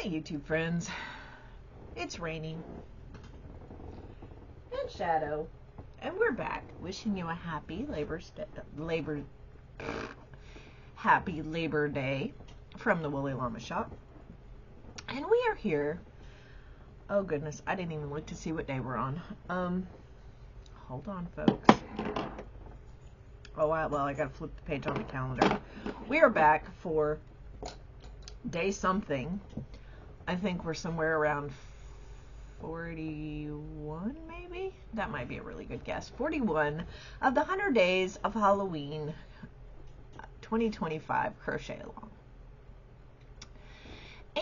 Hi YouTube friends, it's Rainy and Shadow, and we're back wishing you a happy happy Labor Day from the Woolly Llama Shop. And we are here, oh goodness, I didn't even look to see what day we're on. Hold on folks. Oh well, I gotta flip the page on the calendar. We are back for day something. I think we're somewhere around 41, maybe? That might be a really good guess. 41 of the 100 days of Halloween 2025 Crochet Along.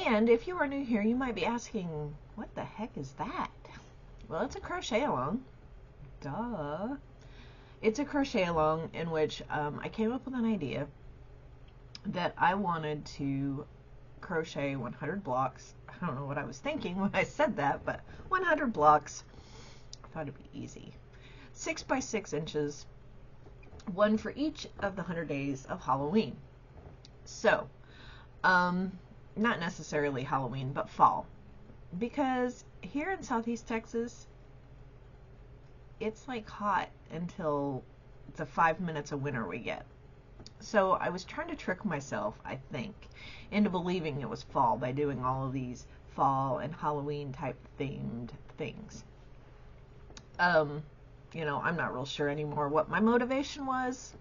And if you are new here, you might be asking, what the heck is that? Well, it's a crochet along. Duh. It's a crochet along in which I came up with an idea that I wanted to crochet 100 blocks. I don't know what I was thinking when I said that, but 100 blocks. I thought it'd be easy. 6 by 6 inches, one for each of the 100 days of Halloween. So, not necessarily Halloween, but fall. Because here in Southeast Texas, it's like hot until the 5 minutes of winter we get. So I was trying to trick myself, I think, into believing it was fall by doing all of these fall and Halloween type themed things. You know, I'm not real sure anymore what my motivation was,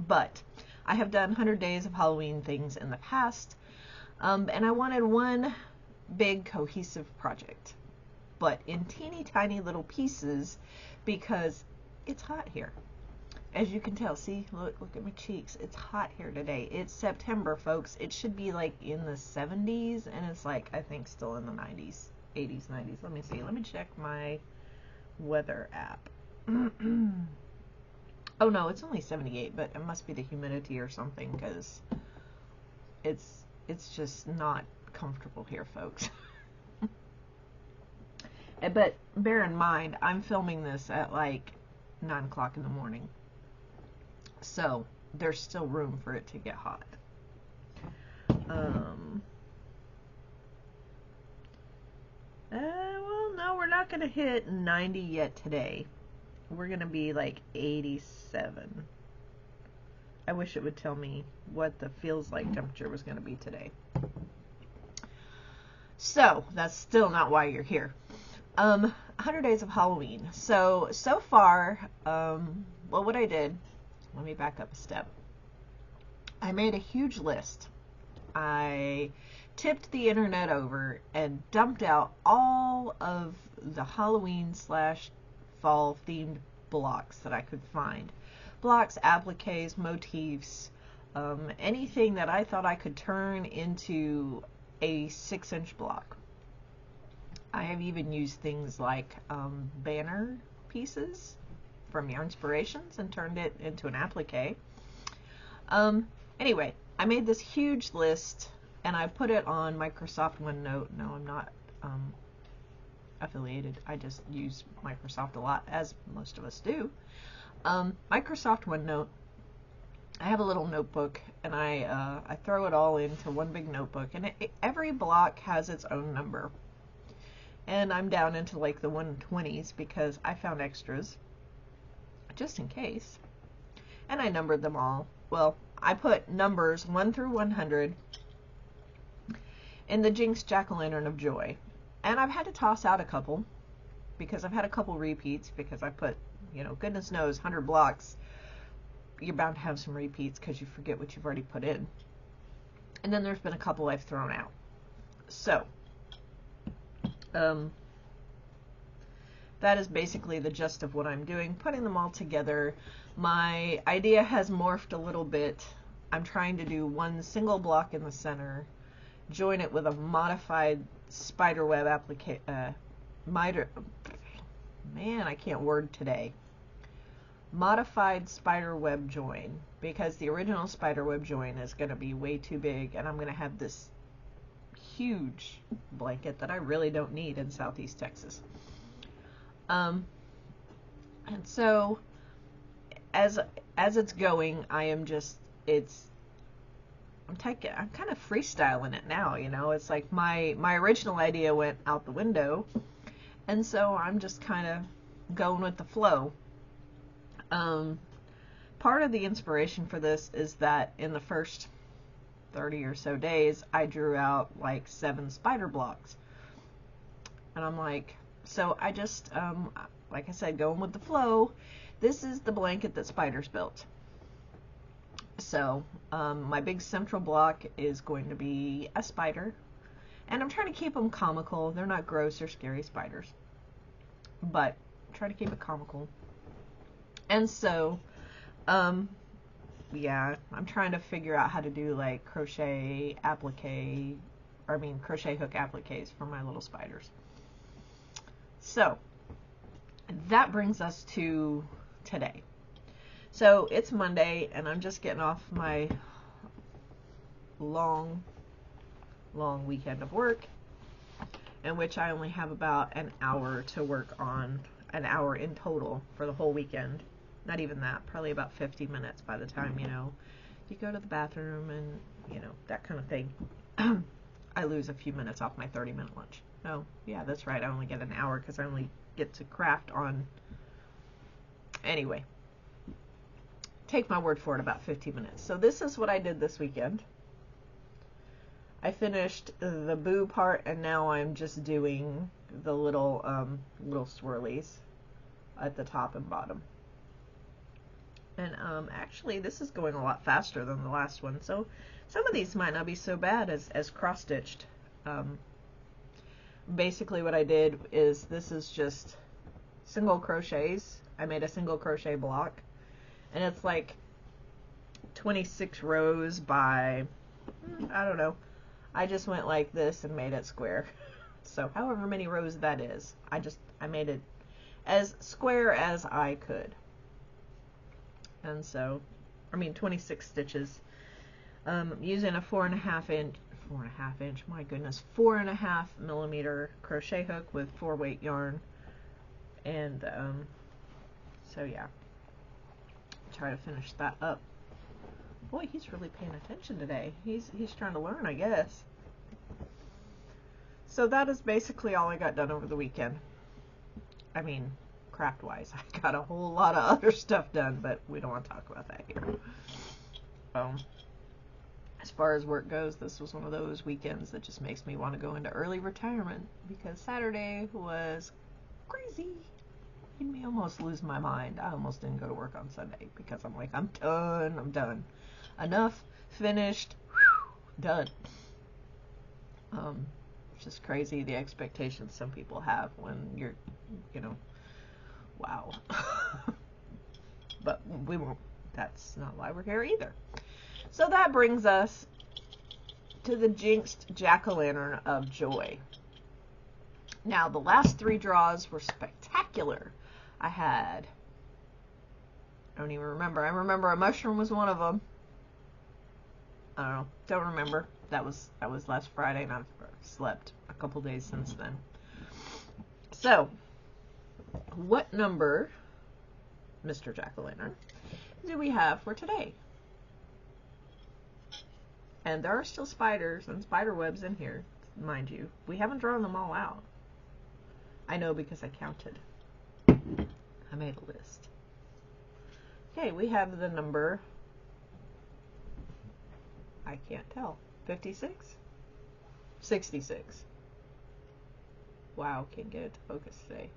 but I have done 100 days of Halloween things in the past, and I wanted one big cohesive project, but in teeny tiny little pieces because it's hot here. As you can tell, see, look at my cheeks. It's hot here today. It's September, folks. It should be like in the 70s, and it's like, I think, still in the 90s, 80s, 90s. Let me see. Let me check my weather app. Oh, no, it's only 78, but it must be the humidity or something, because it's just not comfortable here, folks. But bear in mind, I'm filming this at like 9 o'clock in the morning. So there's still room for it to get hot. Well, no, we're not going to hit 90 yet today. We're going to be like 87. I wish it would tell me what the feels like temperature was going to be today. So that's still not why you're here. 100 days of Halloween. So far, well, what I did, let me back up a step. I made a huge list. I tipped the internet over and dumped out all of the Halloween / fall themed blocks that I could find. Blocks, appliques, motifs, anything that I thought I could turn into a 6-inch block. I have even used things like banner pieces from Yarnspirations and turned it into an applique. Anyway, I made this huge list and I put it on Microsoft OneNote. No, I'm not affiliated. I just use Microsoft a lot, as most of us do. Microsoft OneNote. I have a little notebook and I throw it all into one big notebook, and every block has its own number. And I'm down into like the 120s because I found extras just in case. And I numbered them all. Well, I put numbers 1 through 100 in the Jinx Jack-o'-lantern of Joy. And I've had to toss out a couple because I've had a couple repeats because I put, you know, goodness knows, 100 blocks. You're bound to have some repeats because you forget what you've already put in. And then there's been a couple I've thrown out. So, that is basically the gist of what I'm doing, putting them all together. My idea has morphed a little bit. I'm trying to do one single block in the center, join it with a modified spiderweb applique. Man, I can't word today. Modified spiderweb join, because the original spiderweb join is going to be way too big, and I'm going to have this huge blanket that I really don't need in Southeast Texas. And so as it's going, I am just, it's I'm kind of freestyling it now, you know. It's like my original idea went out the window, and so I'm just kind of going with the flow. Part of the inspiration for this is that in the first 30 or so days, I drew out like 7 spider blocks. And I'm like, so I just, like I said, going with the flow. This is the blanket that spiders built. So my big central block is going to be a spider. And I'm trying to keep them comical. They're not gross or scary spiders. But try to keep it comical. And so, yeah, I'm trying to figure out how to do like crochet hook appliques for my little spiders. So that brings us to today. So it's Monday, and I'm just getting off my long weekend of work, in which I only have about an hour to work on, an hour in total for the whole weekend. Not even that, probably about 50 minutes by the time, you know, you go to the bathroom and, you know, that kind of thing. I lose a few minutes off my 30-minute lunch. Oh, yeah, that's right. I only get an hour because I only get to craft on... Anyway, take my word for it, about 50 minutes. So this is what I did this weekend. I finished the boo part, and now I'm just doing the little swirlies at the top and bottom. And actually, this is going a lot faster than the last one, so some of these might not be so bad as cross-stitched. Basically what I did is, this is just single crochets. I made a single crochet block, and it's like 26 rows by, I don't know. I just went like this and made it square. So however many rows that is, I made it as square as I could. And so, 26 stitches, using a 4.5 inch, my goodness, 4.5 millimeter crochet hook with 4-weight yarn. And so yeah, try to finish that up. Boy, he's really paying attention today. He's trying to learn, I guess. So that is basically all I got done over the weekend. I mean, craft-wise, I got a whole lot of other stuff done, but we don't want to talk about that here. As far as work goes, this was one of those weekends that just makes me want to go into early retirement, because Saturday was crazy. Made me almost lose my mind. I almost didn't go to work on Sunday because I'm like, I'm done. Enough, finished, done. It's just crazy the expectations some people have when you're, you know, wow. But we won't, that's not why we're here either. So that brings us to the Jinxed Jack-o'-lantern of Joy. Now, the last 3 draws were spectacular. I don't even remember. I remember a mushroom was one of them. I don't know. Don't remember. That was last Friday, and I've slept a couple days since then. So, what number, Mr. Jack-o'-lantern, do we have for today? And there are still spiders and spider webs in here, mind you. We haven't drawn them all out. I know because I counted. I made a list. Okay, we have the number, I can't tell, 56? 66. Wow, can't get it to focus today.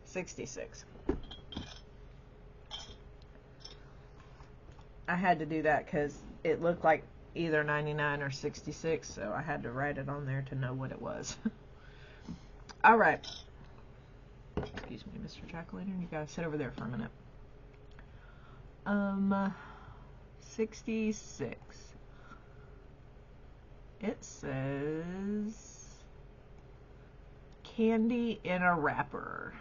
66. I had to do that because it looked like either 99 or 66, so I had to write it on there to know what it was. All right. Excuse me, Mr. Jack-o'-lantern, you gotta sit over there for a minute. 66. It says candy in a wrapper.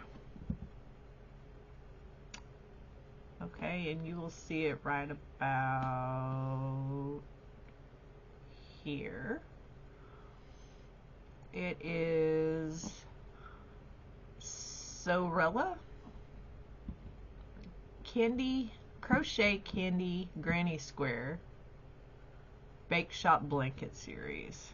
Okay, and you will see it right about here. It is Sewrella Crochet Candy Granny Square Bake Shop Blanket Series.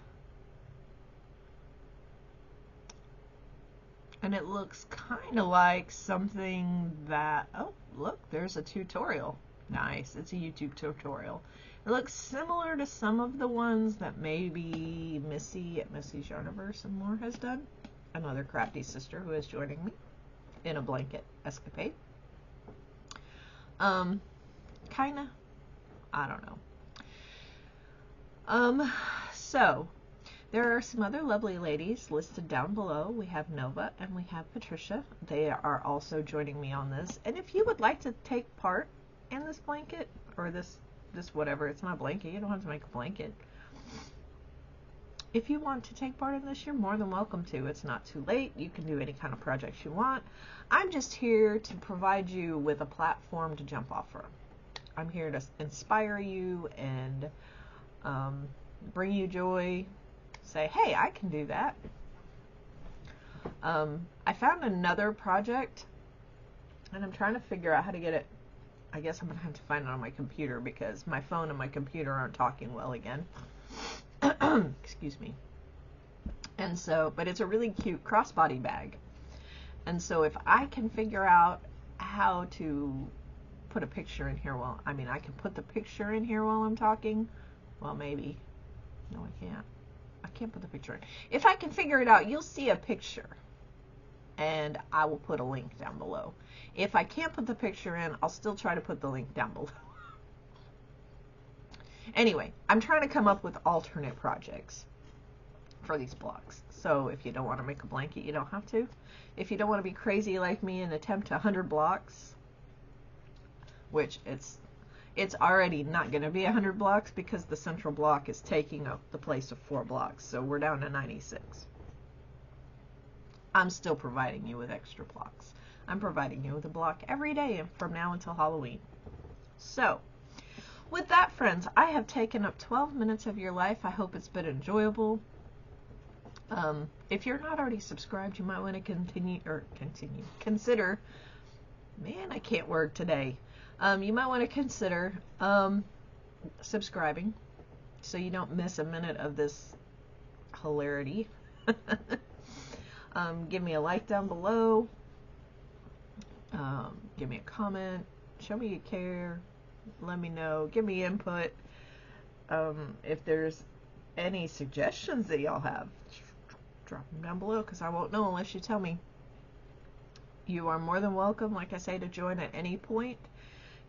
And it looks kind of like something that, oh, look, there's a tutorial. Nice, it's a YouTube tutorial. It looks similar to some of the ones that maybe Missi at Missi's Yarniverse and more has done. Another crafty sister who is joining me in a blanket escapade. Kinda, I don't know. So there are some other lovely ladies listed down below. We have Nova and we have Patricia. They are also joining me on this. And if you would like to take part in this blanket, or this whatever, it's not a blanket, you don't have to make a blanket. If you want to take part in this, you're more than welcome to. It's not too late. You can do any kind of projects you want. I'm just here to provide you with a platform to jump off from. I'm here to inspire you and bring you joy. Say, hey, I can do that. I found another project, and I'm trying to figure out how to get it. I guess I'm going to have to find it on my computer because my phone and my computer aren't talking well again. Excuse me. And so, but it's a really cute crossbody bag. And so if I can figure out how to put a picture in here while, I mean, I can put the picture in here while I'm talking. Well, maybe. No, I can't. I can't put the picture in. If I can figure it out, you'll see a picture. And I will put a link down below. If I can't put the picture in, I'll still try to put the link down below. Anyway, I'm trying to come up with alternate projects for these blocks. So if you don't want to make a blanket, you don't have to. If you don't want to be crazy like me and attempt 100 blocks, which it's already not going to be 100 blocks because the central block is taking up the place of 4 blocks. So we're down to 96. I'm still providing you with extra blocks. I'm providing you with a block every day from now until Halloween. So, with that, friends, I have taken up 12 minutes of your life. I hope it's been enjoyable. If you're not already subscribed, you might want to consider, man, I can't word today. You might want to consider subscribing so you don't miss a minute of this hilarity. Give me a like down below. Give me a comment. Show me you care. Let me know. Give me input. If there's any suggestions that y'all have, drop them down below because I won't know unless you tell me. You are more than welcome, like I say, to join at any point.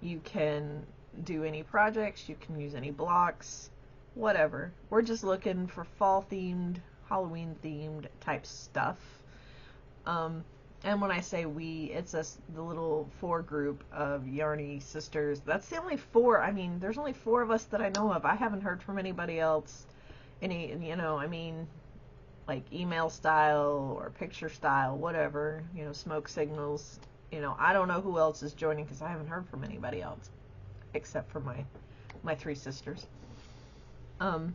You can do any projects. You can use any blocks. Whatever. We're just looking for fall-themed, Halloween-themed type stuff. And when I say we, it's the little 4 group of yarny sisters. That's the only 4. I mean, there's only 4 of us that I know of. I haven't heard from anybody else. Like email style or picture style, whatever, smoke signals. I don't know who else is joining because I haven't heard from anybody else except for my 3 sisters. My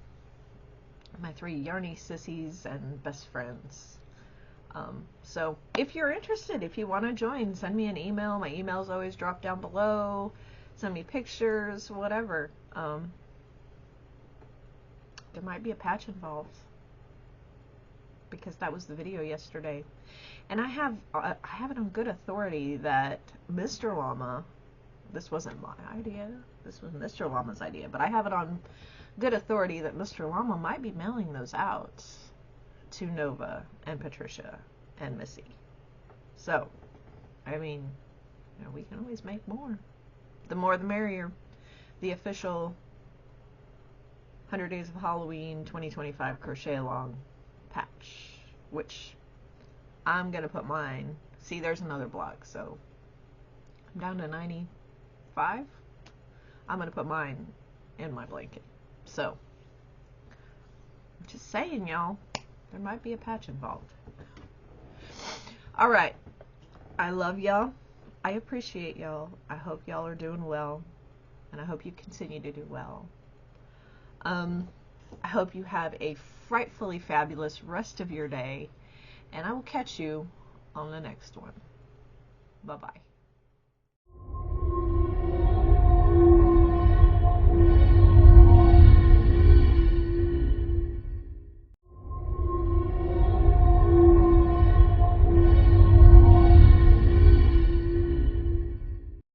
3 yarny sissies and best friends. So if you're interested, if you want to join, send me an email. My email's always dropped down below. Send me pictures, whatever. There might be a patch involved because that was the video yesterday. And I have it on good authority that Mr. Llama, this wasn't my idea, this was Mr. Llama's idea, but I have it on good authority that Mr. Llama might be mailing those out to Nova and Patricia and Missi. So, I mean, we can always make more. The more the merrier. The official 100 Days of Halloween 2025 Crochet Along patch, which I'm going to put mine. See, there's another block, so I'm down to 95. I'm going to put mine in my blanket. So, just saying, y'all, there might be a patch involved. Alright, I love y'all. I appreciate y'all. I hope y'all are doing well, and I hope you continue to do well. I hope you have a frightfully fabulous rest of your day, and I will catch you on the next one. Bye-bye.